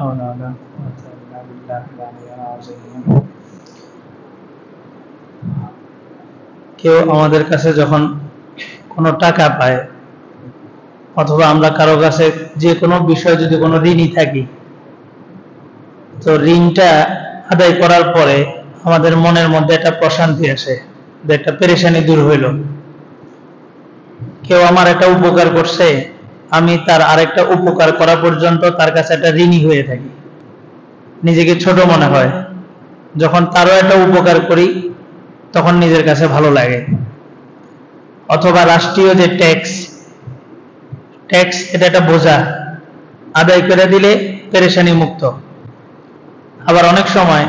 حول ولا قوة إلا بالله العلي العظيم। কেউ আমাদের কাছে যখন কোনো টাকা পায় অথবা আমরা কারো কাছে যে কোনো বিষয় যদি কোনো ঋণী থাকি, তো ঋণটা আদায় করার পরে আমাদের মনের মধ্যে একটা প্রশান্তি আসে, একটা পেরেশানি দূর হইল। কেউ আমার একটা উপকার করছে, আমি তার আরেকটা উপকার করা পর্যন্ত তার কাছে একটা ঋণী হয়ে থাকি, নিজেকে ছোট মনে হয়। যখন তারও একটা উপকার করি তখন নিজের কাছে ভালো লাগে। অথবা রাষ্ট্রীয় যে ট্যাক্স এটা একটা বোঝা, আদায় করে দিলে পেরেশানি মুক্ত। আবার অনেক সময়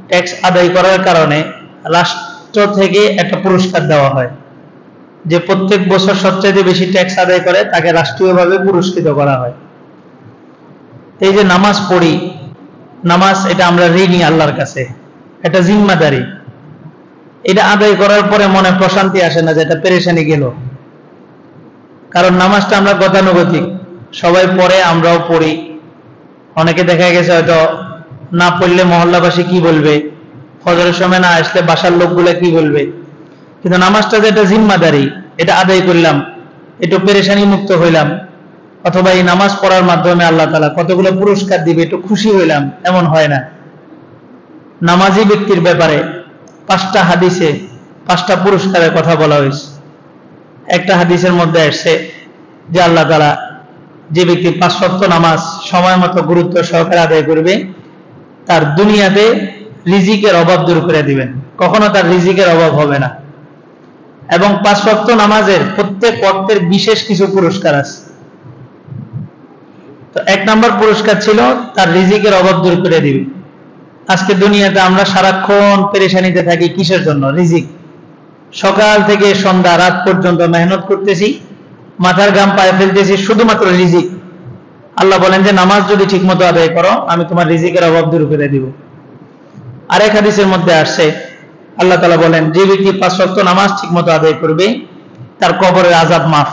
ট্যাক্স আদায় করার কারণে রাষ্ট্র থেকে একটা পুরস্কার দেওয়া হয়, যে প্রত্যেক বছর সবচেয়ে বেশি ট্যাক্স আদায় করে তাকে রাষ্ট্রীয়ভাবে পুরস্কৃত করা হয়। এই যে নামাজ পড়ি, নামাজ এটা আমরা ঋণী আল্লাহর কাছে, এটা জিম্মাদারি। এটা আদায় করার পরে মনে প্রশান্তি আসে না যে এটা পেরেশানি গেল। কারণ নামাজটা আমরা গতানুগতিক, সবাই পড়ে, আমরাও পড়ি। অনেকে দেখা গেছে হয়তো না পড়লে মহল্লাবাসী কি বলবে, ফজরের সময় না আসলে বাসার লোকগুলা কি বলবে। কিন্তু নামাজটা যে এটা জিম্মাদারি, এটা আদায় করলাম, একটু পেরেশানি মুক্ত হইলাম, অথবা এই নামাজ পড়ার মাধ্যমে আল্লাহ তাআলা কতগুলো পুরস্কার দিবে, একটু খুশি হইলাম, এমন হয় না। নামাজি ব্যক্তির ব্যাপারে 5টা হাদিসে 5টা পুরস্কারের কথা বলা হয়েছে। একটা হাদিসের মধ্যে আসছে যে আল্লাহ তাআলা যে ব্যক্তি 5 ওয়াক্ত নামাজ সময় মতো গুরুত্ব সহকারে আদায় করবে, তার দুনিয়াতে রিজিকের অভাব দূর করে দিবেন, কখনো তার রিজিকের অভাব হবে না। এবং 5 ওয়াক্ত নামাজের প্রত্যেক ওয়াক্তের বিশেষ কিছু পুরস্কার আছে। তো 1 নম্বর পুরস্কার ছিল তার রিজিকের অভাব দূর করে দিবে। আজকে দুনিয়াতে আমরা সারাক্ষণ পেরেশানিতে থাকি, কিসের জন্য? রিজিক। সকাল থেকে সন্ধ্যা রাত পর্যন্ত মেহনত করতেছি, মাথার ঘাম পায়ে ফেলতেছি, শুধুমাত্র রিজিক। আল্লাহ বলেন যে নামাজ যদি ঠিক মতো আদায় করো, আমি তোমার রিজিকের অভাব দূর করে দিব। আরেক হাদিসের মধ্যে আসছে আল্লাহ তাআলা বলেন, যে ব্যক্তি 5 ওয়াক্ত নামাজ ঠিক মতো আদায় করবে, তার কবরের আযাব মাফ,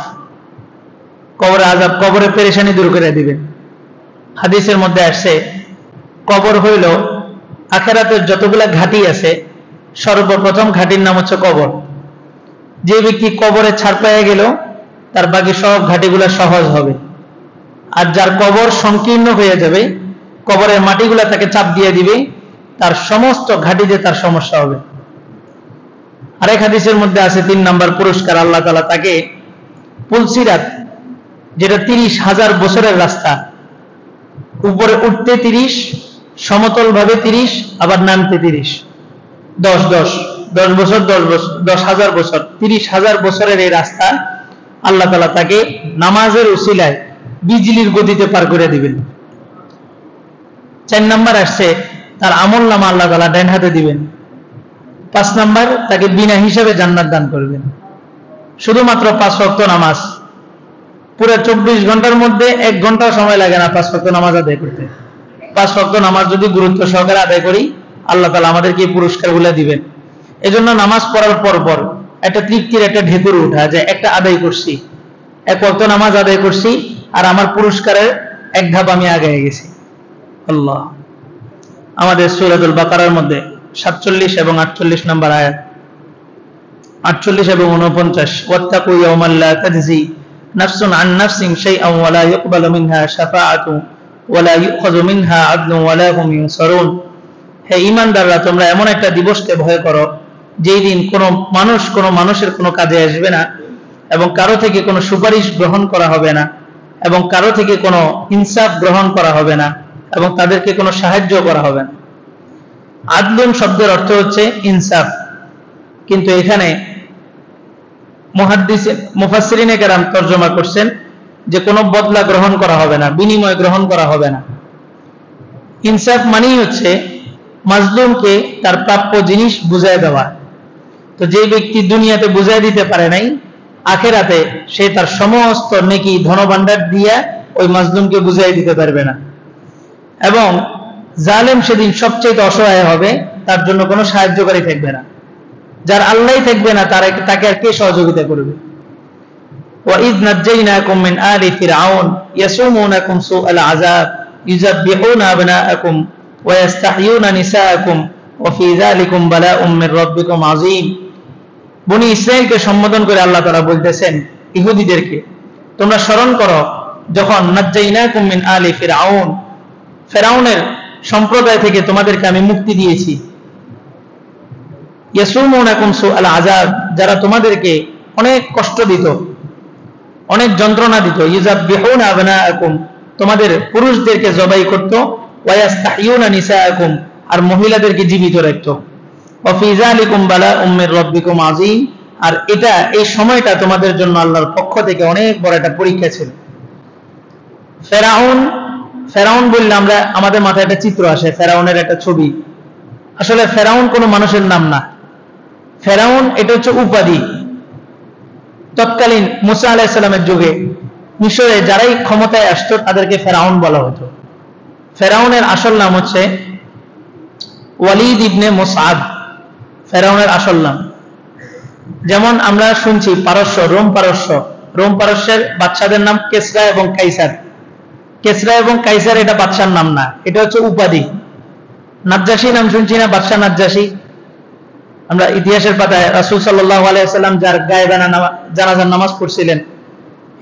কবরের আযাব, কবরের পেরেশানি দূর করে দিবেন। হাদিসের মধ্যে আসছে কবর হইল আখিরাতের যতগুলা ঘাটি আছে, সর্বপ্রথম ঘাটির নাম হচ্ছে কবর। যে ব্যক্তি কবরে ছাড় পেয়ে গেল, তার বাকি সব ঘাটিগুলা সহজ হবে। আর যার কবর সংকীর্ণ হয়ে যাবে, কবরের মাটিগুলা তাকে চাপ দিয়ে দিবে, তার সমস্ত ঘাটিতে তার সমস্যা হবে। আরেক হাদিসের মধ্যে আছে 3 নম্বর পুরস্কার, আল্লাহ তাআলা তাকে পুলসিরাত, যেটা 30,000 বছরের রাস্তা, উপরে উঠতে 30, সমতল ভাবে 30, আবার নামতে 30, 10 বছর, 10,000 বছর, 30,000 বছরের এই রাস্তা আল্লাহ তাআলা তাকে নামাজের উসিলায় বিজলির গতিতে পার করে দিবেন। 4 নম্বর আসছে তার আমল নামা আল্লাহ তাআলা ডান হাতে দিবেন। 5 নম্বর তাকে বিনা হিসাবে জান্নাত দান করবেন। শুধুমাত্র 5 ওয়াক্ত নামাজ, পুরো 24 ঘন্টার মধ্যে 1 ঘন্টা সময় লাগে না 5 ওয়াক্ত নামাজ আদায় করতে। 5 ওয়াক্ত নামাজ যদি গুরুত্ব সহকারে আদায় করি, আল্লাহ তাআলা আমাদেরকে এই পুরস্কারগুলো দিবেন। এজন্য নামাজ পড়ার পর একটা তৃপ্তির একটা ঢেকুর ওঠা, যে একটা আদায় করছি, 1 ওয়াক্ত নামাজ আদায় করছি, আর আমার পুরস্কারের 1 ধাপ আমি আগে গেছি। আল্লাহ আমাদের সূরাতুল বাকারার মধ্যে 47 এবং 48 নম্বর আয়াত, 48 এবং 49, ওয়াত্তাকু ইয়াওমান লা তাজজি নাফসুন আন নাফসিন শাইআন ওয়া লা ইউকবালু মিনহা শাফাআতুন ওয়া লা ইউখাযু মিনহা আদলুন ওয়া লা হুম ইউনসারুন। হে ঈমানদাররা, তোমরা এমন একটা দিবসকে ভয় করো, যেই দিন কোনো মানুষের কোনো কাজে আসবে না, এবং কারো থেকে কোনো সুপারিশ গ্রহণ করা হবে না, এবং কারো থেকে কোনো ইনসাফ গ্রহণ করা হবে না, এবং তাদেরকে কোনো সাহায্য করা হবে না। আদলুন শব্দের অর্থ হচ্ছে ইনসাফ, কিন্তু এখানে মুফাসসিরিনে কেরাম তরজমা করছেন যে কোনো বদলা গ্রহণ করা হবে না, বিনিময় গ্রহণ করা হবে না। ইনসাফ মানেই হচ্ছে মাজলুমকে তার প্রাপ্য জিনিস বুঝায় দেওয়া। তো যে ব্যক্তি দুনিয়াতে বুঝাই দিতে পারে নাই, আখিরাতে সে তার সমস্ত নেকি ধনভাণ্ডার দিয়া ওই মাজলুমকে বুঝাই দিতে পারবে না। এবং জালেম সেদিন সবচেয়ে অসহায় হবে, তার জন্য কোনো সাহায্যকারী থাকবে না। যার আল্লাহই থাকবে না, তাকে আর কে সহযোগিতা করবে? ওয়াইদ নাজ্জাইনাকুম মিন আলি ফিরআউন ইয়াসুমুনাকুম সুআল আযাব ইউযাব্বিহুনা আবনাআকুম ওয়া ইস্তাহয়ুনা নিসাআকুম ওয়া ফী যালিকুম বালাউম মির রাব্বিকুম আযীম। বনি ইসরাইলকে সম্বোধন করে আল্লাহ তাআলা বলতেছেন ইহুদিদেরকে, তোমরা স্মরণ করো যখন নাজ্জাইনাকুম মিন আলি ফিরআউন, ফিরআউনের সম্প্রদায় থেকে তোমাদেরকে আমি মুক্তি দিয়েছি। ইয়াসুমুনাকুম সুআল আযাব, যারা তোমাদেরকে অনেক কষ্ট দিত, অনেক যন্ত্রণা দিত। ইউযাব্বিহুনা আবনাআকুম, তোমাদের পুরুষদেরকে জবাই করত। ওয়া ইস্তাহয়ুনা নিসাআকুম, আর মহিলাদেরকে জীবিত রাখত। ওয়া ফী যালিকুম বালাউম মির রাব্বিকুম আযীম, আর এটা এই সময়টা তোমাদের জন্য আল্লাহর পক্ষ থেকে অনেক বড় একটা পরীক্ষা ছিল। ফেরাউন বললে আমরা আমাদের মাথায় একটা চিত্র আসে, ফেরাউনের একটা ছবি। আসলে ফেরাউন কোনো মানুষের নাম না, ফেরাউন এটা হচ্ছে উপাধি। তৎকালীন মুসা আলাইহিস সালামের যুগে মিশরে যারাই ক্ষমতায় আসতো তাদেরকে ফেরাউন বলা হতো। ফেরাউনের আসল নাম হচ্ছে ওয়ালিদ ইবনে মুসআব, ফেরাউনের আসল নাম। যেমন আমরা শুনছি পারস্য, রোম পারস্যের বাদশাদের নাম কেসরা এবং কাইসার। কেসরা এবং কাইসার এটা বাদশার নাম না, এটা হচ্ছে উপাধি। নাজ্জাশী নাম শুনছি না, বাদশা নাজ্জাশী। আমরা ইতিহাসের পাতায় রাসূল সাল্লাল্লাহু আলাইহি ওয়াসাল্লাম যার গায়েবানা জানাজার নামাজ পড়ছিলেন,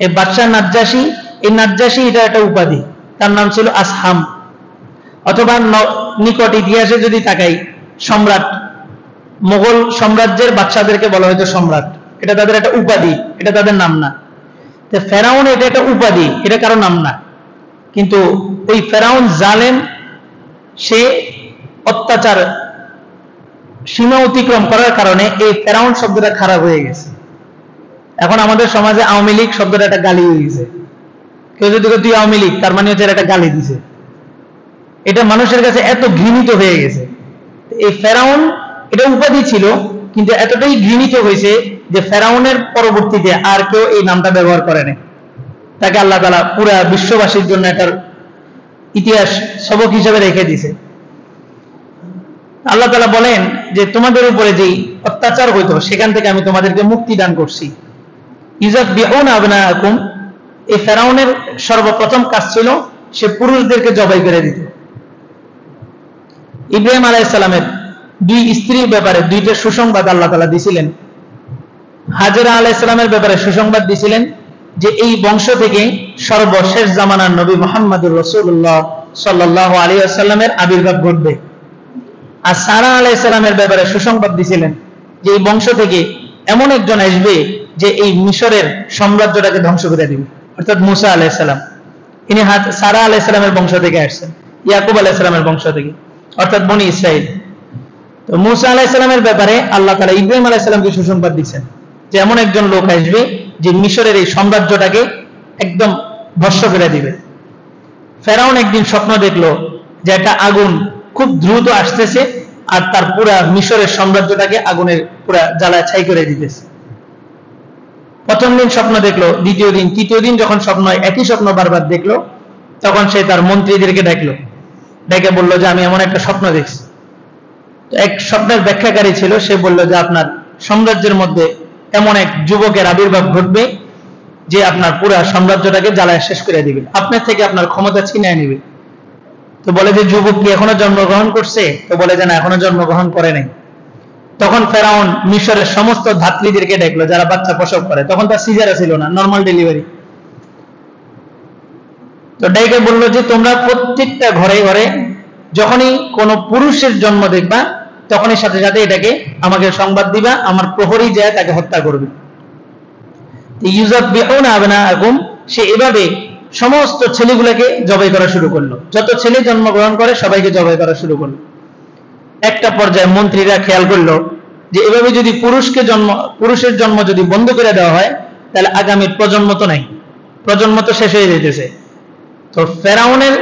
এই বাদশা নাজ্জাশী, এই নাজ্জাশী এটা একটা উপাধি, তার নাম ছিল আসহাম। অথবা নিকট ইতিহাসে যদি তাকাই, সম্রাট, মোগল সাম্রাজ্যের বাদশাদেরকে বলা হয়তো সম্রাট, এটা তাদের একটা উপাধি, এটা তাদের নাম না। তো ফেরাউন এটা একটা উপাধি, এটা কারো নাম না। কিন্তু ওই ফেরাউন জালেম, সে অত্যাচার সীমা অতিক্রম করার কারণে এই ফেরাউন শব্দটা খারাপ হয়ে গেছে। এখন আমাদের সমাজে আওয়ামী লীগ শব্দটা একটা গালি হয়ে গেছে। কেউ যদি তুই আওয়ামী লীগ, তার মানে হচ্ছে একটা গালি দিছে। এটা মানুষের কাছে এত ঘৃণিত হয়ে গেছে। এই ফেরাউন এটা উপাধি ছিল, কিন্তু এতটাই ঘৃণিত হয়েছে যে ফেরাউনের পরবর্তীতে আর কেউ এই নামটা ব্যবহার করে না। তাকে আল্লাহ তাআলা পুরা বিশ্ববাসীর জন্য এটার ইতিহাস সবক হিসেবে রেখে দিয়েছে। আল্লাহ তাআলা বলেন যে তোমাদের উপরে যেই অত্যাচার হইতো সেখান থেকে আমি তোমাদেরকে মুক্তি দান করছি। ইউযাব্বিহুনা আবনাআকুম, এই ফেরাউনের সর্বপ্রথম কাজ ছিল সে পুরুষদেরকে জবাই করে দিত। ইব্রাহিম আলাইহিস সালামের দুই স্ত্রীর ব্যাপারে দুইটা সুসংবাদ আল্লাহ তাআলা দিয়েছিলেন। হাজেরা আলাইহিস সালামের ব্যাপারে সুসংবাদ দিয়েছিলেন যে এই বংশ থেকে সর্বশেষ জামানার নবী মুহাম্মদুর রাসূলুল্লাহ সাল্লাল্লাহু আলাইহি ওয়াসাল্লামের আবির্ভাব ঘটবে। আর সারা আলাইহিস সালামের ব্যাপারে সুসংবাদ দিয়েছিলেন যে এই বংশ থেকে এমন একজন আসবে যে এই মিশরের সাম্রাজ্যটাকে ধ্বংস করে দিবে, অর্থাৎ মুসা আলাইহিস সালাম। ইনি সারা আলাইহিস সালামের বংশ থেকে আসছেন, ইয়াকুব আলাইহিস সালামের বংশ থেকে, অর্থাৎ বনি ইসরাইল। তো মুসা আলাইহিস সালামের ব্যাপারে আল্লাহ তাআলা ইব্রাহিম আলাইহিস সালামকে সুসংবাদ দিয়েছেন যে এমন একজন লোক আসবে যে মিশরের এই সাম্রাজ্যটাকে একদম ভস্ম করে দিবে। ফেরাউন একদিন স্বপ্ন দেখলো যে একটা আগুন খুব দ্রুত আসতেছে আর তার পুরা মিশরের সাম্রাজ্যটাকে আগুনের পুরা জ্বালায় ছাই করে দিতেছে। প্রথম দিন স্বপ্ন দেখলো, দ্বিতীয় দিন, তৃতীয় দিন যখন স্বপ্ন একই স্বপ্ন বারবার দেখলো, তখন সে তার মন্ত্রীদেরকে ডাকলো, ডেকে বললো যে আমি এমন একটা স্বপ্ন দেখছি। এক স্বপ্নের ব্যাখ্যাকারী ছিল, সে বলল যে আপনার সাম্রাজ্যের মধ্যে এমন এক যুবকের আবির্ভাব ঘটবে যে আপনার পুরা সাম্রাজ্যটাকে জ্বালায় শেষ করে দিবে, আপনার থেকে আপনার ক্ষমতা ছিনিয়ে নেবে। তো বলে যে যুবক কি এখনো জন্মগ্রহণ করছে? তো বলে যে না, এখনো জন্মগ্রহণ করে নাই। তখন ফেরাউন মিশরের সমস্ত ধাত্রীদেরকে ডাকলো যারা বাচ্চা প্রসব করে, তখন তার সিজারা ছিল না, নর্মাল ডেলিভারি। তো ডেকে বললো যে তোমরা প্রত্যেকটা ঘরে ঘরে যখনই কোনো পুরুষের জন্ম দেখবা তখনই সাথে সাথে এটাকে আমাকে সংবাদ দিবা, আমার প্রহরী যায় তাকে হত্যা করবে। ইউযাব্বিহুনা আবনাআকুম, সে এভাবে সমস্ত ছেলেগুলোকে জবাই করা শুরু করলো। যত ছেলে জন্মগ্রহণ করে সবাইকে জবাই করা শুরু করলো। একটা পর্যায়ে মন্ত্রীরা খেয়াল করলো যে এভাবে যদি পুরুষের জন্ম যদি বন্ধ করে দেওয়া হয় তাহলে আগামীর প্রজন্ম তো নাই, প্রজন্ম তো শেষ হয়ে যেতেছে। তো ফেরাউনের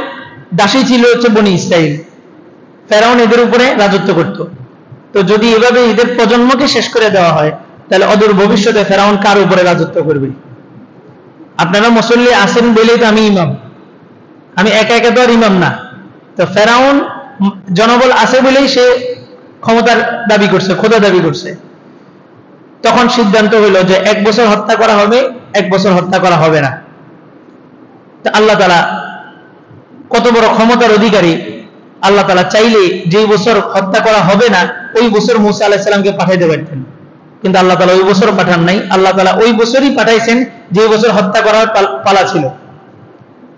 দাসী ছিল হচ্ছে বনি ইসরাইল, ফেরাউন এদের উপরে রাজত্ব করত। তো যদি এভাবে এদের প্রজন্মকে শেষ করে দেওয়া হয় তাহলে অদূর ভবিষ্যতে ফেরাউন কার উপরে রাজত্ব করবে? আপনারা মুসল্লি আছেন বলেই তো আমি ইমাম, আমি একা একা তো আর ইমাম না। তো ফেরাউন জনবল আছে বলেই সে ক্ষমতার দাবি করছে, খোদা দাবি করছে। তখন সিদ্ধান্ত হলো যে 1 বছর হত্যা করা হবে, 1 বছর হত্যা করা হবে না। তো আল্লাহ তাআলা কত বড় ক্ষমতার অধিকারী। আল্লাহ তাআলা চাইলে যেই বছর হত্যা করা হবে না ওই বছর মুসা আলাইহিস সালামকে পাঠাইতে পারতেন, কিন্তু আল্লাহ তাআলা ওই বছর পাঠান নাই। আল্লাহ তাআলা ওই বছরই পাঠাইছেন যে বছর হত্যা করার পালা ছিল।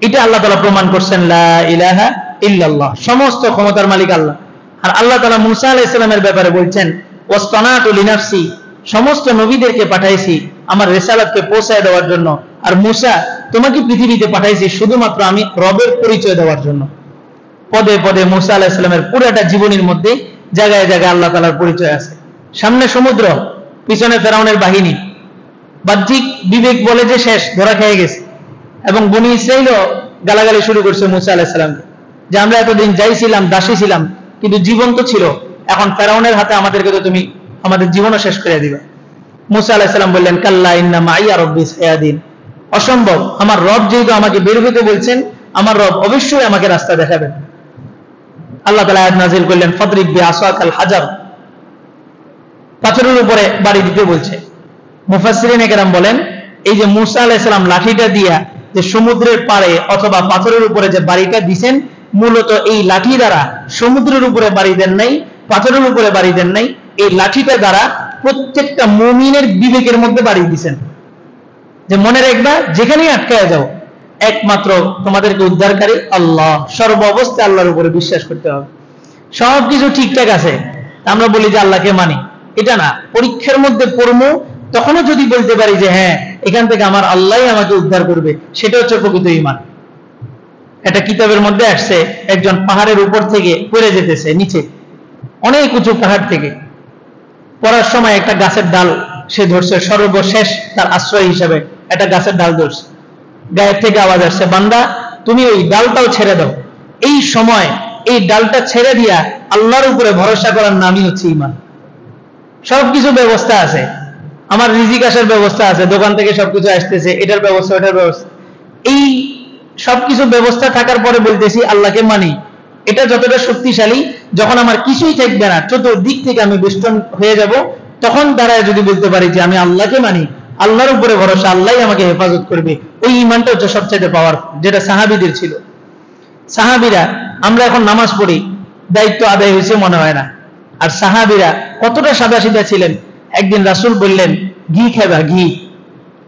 এটা আল্লাহ তাআলা প্রমাণ করছেন লা ইলাহা ইল্লাল্লাহ, সমস্ত ক্ষমতার মালিক আল্লাহ। আর আল্লাহ তাআলা মুসা আলাইহিস সালামের ব্যাপারে বলছেন ওয়াসতানাতু লিনাফসি, সমস্ত নবীদেরকে পাঠাইছি আমার রিসালাতকে পৌঁছায় দেওয়ার জন্য, আর মুসা তোমাকে পৃথিবীতে পাঠাইছি শুধুমাত্র আমি রবের পরিচয় দেওয়ার জন্য। পদে পদে মুসা আলাইহিস সালামের পুরোটা জীবনীর মধ্যে জায়গায় জায়গায় আল্লাহ তাআলার পরিচয় আছে। সামনে সমুদ্র, পিছনে ফেরাউনের বাহিনী, বাহ্যিক বিবেক বলে যে শেষ, ধরা খেয়ে গেছে, এবং বনী ইসরাঈলও গালাগালি শুরু করছে মুসা আলাইহিস সালামকে যে আমরা এতদিন যাইছিলাম, দাসী ছিলাম, কিন্তু জীবন তো ছিল, এখন ফেরাউনের হাতে আমাদেরকে তো তুমি আমাদের জীবনও শেষ করে দিবা। মুসা আলাইহিস সালাম বললেন কাল্লা ইন্না মাইয়া রব্বি সায়াদিন, অসম্ভব, আমার রব যেহেতু আমাকে বের হতে বলছেন, আমার রব অবশ্যই আমাকে রাস্তা দেখাবেন। আল্লাহ তাআলা আয়াত নাযিল করলেন ফাদরিব বিআসাকাল হাজার, পাথরের উপরে বাড়ি দিতে বলছে। মুফাসসিরিনে কেরাম বলেন এই যে মুসা আলাইহিস সালাম লাঠিটা দিয়া যে সমুদ্রের পাড়ে অথবা পাথরের উপরে যে বাড়িটা দিবেন, মূলত এই লাঠি দ্বারা সমুদ্রের উপরে বাড়ি দেন নাই, পাথরের উপরে বাড়ি দেন নাই, এই লাঠিটা দ্বারা প্রত্যেকটা মুমিনের বিবেকের মধ্যে বাড়ি দিবেন, যে মনে রাখবা যেখানেই আটকায় যাও একমাত্র তোমাদেরকে উদ্ধারকারী আল্লাহ, সর্ব অবস্থায় আল্লাহর উপরে বিশ্বাস করতে হবে। সবকিছু ঠিকঠাক আছে আমরা বলি যে আল্লাহকে মানি, এটা না। পরীক্ষার মধ্যে পড়বো তখনও যদি বলতে পারি যে হ্যাঁ এখান থেকে আমার আল্লাহই আমাকে উদ্ধার করবে, সেটা হচ্ছে প্রকৃত ঈমান। এটা কিতাবের মধ্যে আসছে, একজন পাহাড়ের উপর থেকে পড়ে যেতেছে নিচে, অনেক উঁচু পাহাড় থেকে পড়ার সময় একটা গাছের ডাল সে ধরছে, সর্বশেষ তার আশ্রয় হিসাবে একটা গাছের ডাল ধরছে। গায়ের থেকে আওয়াজ আসছে বান্দা তুমি ওই ডালটাও ছেড়ে দাও। এই সময় এই ডালটা ছেড়ে দিয়া আল্লাহর উপরে ভরসা করার নামই হচ্ছে ঈমান। সবকিছু ব্যবস্থা আছে, আমার রিজিক আসার ব্যবস্থা আছে, দোকান থেকে সবকিছু আসতেছে, এটার ব্যবস্থা ওটার ব্যবস্থা, এই সবকিছু ব্যবস্থা থাকার পরে বলতেছি আল্লাহকে মানি। এটা যতটা শক্তিশালী, যখন আমার কিছুই থাকবে না, চতুর্দিক থেকে আমি বেষ্টন হয়ে যাব, তখন দাঁড়ায় যদি বলতে পারি যে আমি আল্লাহকে মানি, আল্লাহর উপরে ভরসা, আল্লাহই আমাকে হেফাজত করবে, ওই ঈমানটা হচ্ছে সবচেয়ে পাওয়ারফুল, যেটা সাহাবীদের ছিল। সাহাবীরা, আমরা এখন নামাজ পড়ি, দায়িত্ব আদায় হয়েছে মনে হয় না, আর সাহাবীরা কতটা সাদাসিধা ছিলেন। একদিন রাসূল বললেন ঘি খাইবা, ঘি,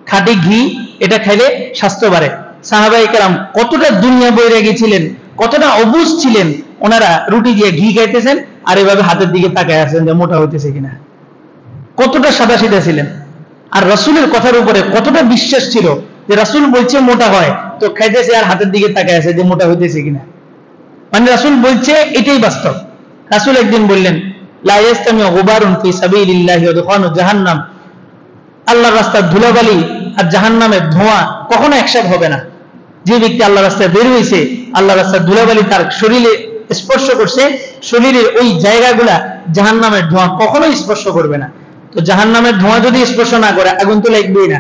খাঁটি ঘি, এটা খাইলে স্বাস্থ্য বাড়ে। সাহাবায়ে কেরাম কতটা দুনিয়া বৈরাগী ছিলেন, কতটা অবুঝ ছিলেন, ওনারা রুটি দিয়ে ঘি খাইতেছেন আর এভাবে হাতের দিকে তাকায় আছেন যে মোটা হইতেছে কিনা। কতটা সাদাসিধা ছিলেন, আর রাসূলের কথার উপরে কতটা বিশ্বাস ছিল যে রাসূল বলছে মোটা হয়, তো খাইতেছে আর হাতের দিকে তাকায় আছে যে মোটা হইতেছে কিনা। মানে রাসূল বলছে এটাই বাস্তব। রাসূল একদিন বললেন লা ইয়াস্তামিউ গুবারুন ফি সাবিলিল্লাহি ওয়া দুখানু জাহান্নাম, আল্লাহর রাস্তার ধুলাবালি আর জাহান্নামের ধোঁয়া কখনো একসাথে হবে না। যে ব্যক্তি আল্লাহর রাস্তায় বের হয়েছে, আল্লাহর রাস্তার ধুলাবালি তার শরীরে স্পর্শ করছে, শরীরের ওই জায়গাগুলা জাহান্নামের ধোঁয়া কখনোই স্পর্শ করবে না। তো জাহান্নামের ধোঁয়া যদি স্পর্শ না করে আগুন তো লাগবেই না।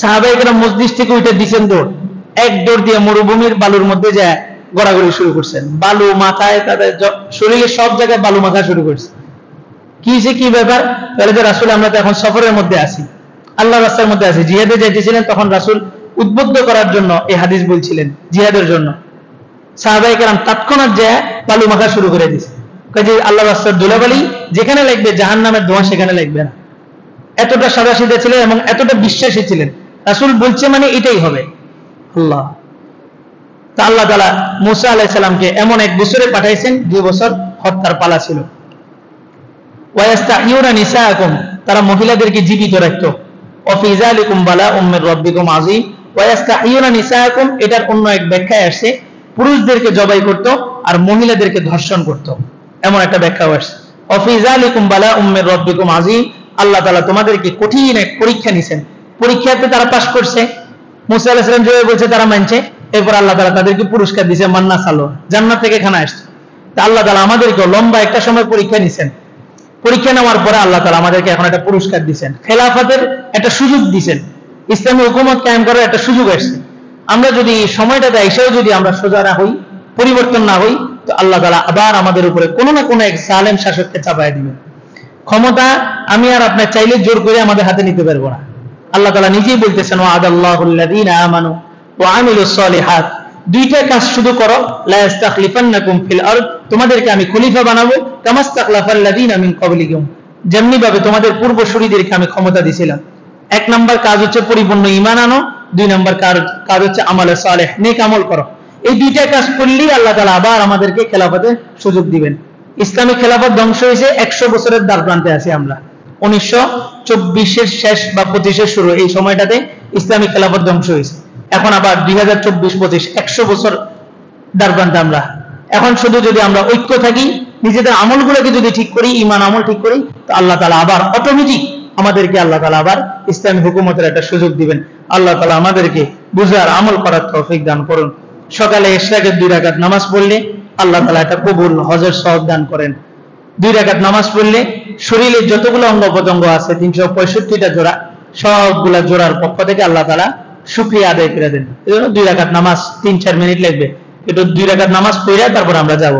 সাহাবায়ে কেরাম মসজিদ থেকে উঠে দিছেন দৌড়, এক দৌড় দিয়ে মরুভূমির বালুর মধ্যে যায় গড়াগড়ি শুরু করছেন, বালু মাথায়, তাদের শরীরের সব জায়গায় বালু মাথা শুরু করছে। কি ব্যাপার? তাহলে যে রাসূল আমরা তো এখন সফরের মধ্যে আছি, আল্লাহর রাস্তার মধ্যে আছি, জিহাদে যাইতেছিলেন, তখন রাসূল উদ্বুদ্ধ করার জন্য এই হাদিস বলছিলেন জিহাদের জন্য। সাহাবায়ে কেরাম তৎক্ষণাৎ যায় বালু মাখা শুরু করে দিয়েছে, কাজে আল্লাহর রাস্তার ধুলাবালি যেখানে লাগবে জাহান্নামের ধোঁয়া সেখানে লাগবে না। এতটা সাদাসিধা ছিলেন এবং এতটা বিশ্বাসী ছিলেন, রাসূল বলছে মানে এটাই হবে। আল্লাহ তা আল্লাহ তাআলা মুসা আলাইহিস সালামকে এমন এক বছরে পাঠাইছেন যে বছর হত্যার পালা ছিল। ওয়ায়াস্তাহিউনা নিসাআকুম, তারা মহিলাদেরকে জীবিত রাখতো। ওয়া ফি যালিকুম বালাউম মির রাব্বিকুম আযীম। ওয়ায়াস্তাহিউনা নিসাআকুম, এটার অন্য এক ব্যাখ্যায় আসছে পুরুষদেরকে জবাই করত আর মহিলাদেরকে ধর্ষণ করত, এমন একটা ব্যাখ্যা আসছে। ওয়া ফি যালিকুম বালাউম মির রাব্বিকুম আযীম, আল্লাহ তাআলা তোমাদেরকে কঠিন এক পরীক্ষা নিছেন, পরীক্ষাতে তারা পাস করছে, মুসা আলাইহিস সালাম যেভাবে বলছে তারা মানছে, এরপর আল্লাহ তাআলা তাদেরকে পুরস্কার দিয়েছে, মান্না সালো, জান্নাত থেকে খানা আসছে। তা আল্লাহ তাআলা আমাদেরকে লম্বা একটা সময় পরীক্ষা নিছেন, পরীক্ষা নেওয়ার পরে আল্লাহ তাআলা আমাদেরকে এখন একটা পুরস্কার দিয়েছেন, খেলাফতের একটা সুযোগ দিয়েছেন, ইসলামী হুকুমত কায়েম করার একটা সুযোগ আসছে। আমরা যদি সময়টা দেয় এসেও যদি আমরা সোজা না হই, পরিবর্তন না হই, তো আল্লাহ তাআলা আবার আমাদের উপরে কোনো না কোনো এক জালেম শাসককে চাপায় দিবেন। ক্ষমতা আমি আর আপনি চাইলে জোর করে আমাদের হাতে নিতে পারবো না। আল্লাহ তাআলা নিজেই বলতেছেন ওয়াদাল্লাহুল্লাযীনা আমানু ওয়া আমিলুস সালিহাত দুইটা কাজ শুধু করো, লা ইস্তাখলিফান্নাকুম ফিল আরদ, তোমাদেরকে আমি খলিফা বানাবো, কামাস্তাখলাফাল্লাযীনা মিন ক্বাবলিকুম, যেমনি ভাবে তোমাদের পূর্বসূরীদেরকে আমি ক্ষমতা দিয়েছিলাম। এক নাম্বার কাজ হচ্ছে পরিপূর্ণ ঈমান আনো, দুই নাম্বার কাজ হচ্ছে আমালে সালেহ, নেক আমল করো। এই দুইটা কাজ করলেই আল্লাহ তাআলা আবার আমাদেরকে খেলাফতের সুযোগ দিবেন। ইসলামিক খেলাফত ধ্বংস হয়েছে 100 বছরের দ্বার প্রান্তে আছি আমরা। 1924 শেষ বা 25 শুরু, এই সময়টাতে ইসলামিক খেলাফত ধ্বংস হয়েছে। এখন আবার 2024-25 100 বছর দ্বার প্রান্তে আমরা। এখন শুধু যদি আমরা ঐক্য থাকি, নিজেদের আমলগুলোকে যদি ঠিক করি, ঈমান আমল ঠিক করি, তো আল্লাহ তাআলা আবার অটোমেটিক আমাদেরকে আল্লাহ তাআলা আবার ইসলামী হুকুমতের একটা সুযোগ দিবেন। আল্লাহ তাআলা আমাদেরকে বুঝার আমল করার তৌফিক দান করুন। সকালে ইশরাকের 2 রাকাত নামাজ পড়লে আল্লাহ তাআলা একটা কবুল হজের সওয়াব দান করেন। 2 রাকাত নামাজ পড়লে শরীরের যতগুলো অঙ্গ প্রত্যঙ্গ আছে 365টা জোড়া, সবগুলা জোড়ার পক্ষ থেকে আল্লাহ তাআলা শুকরিয়া আদায় করে দেন। এজন্য 2 রাকাত নামাজ 3-4 মিনিট লাগবে, একটু 2 রাকাত নামাজ পড়ে তারপর আমরা যাব।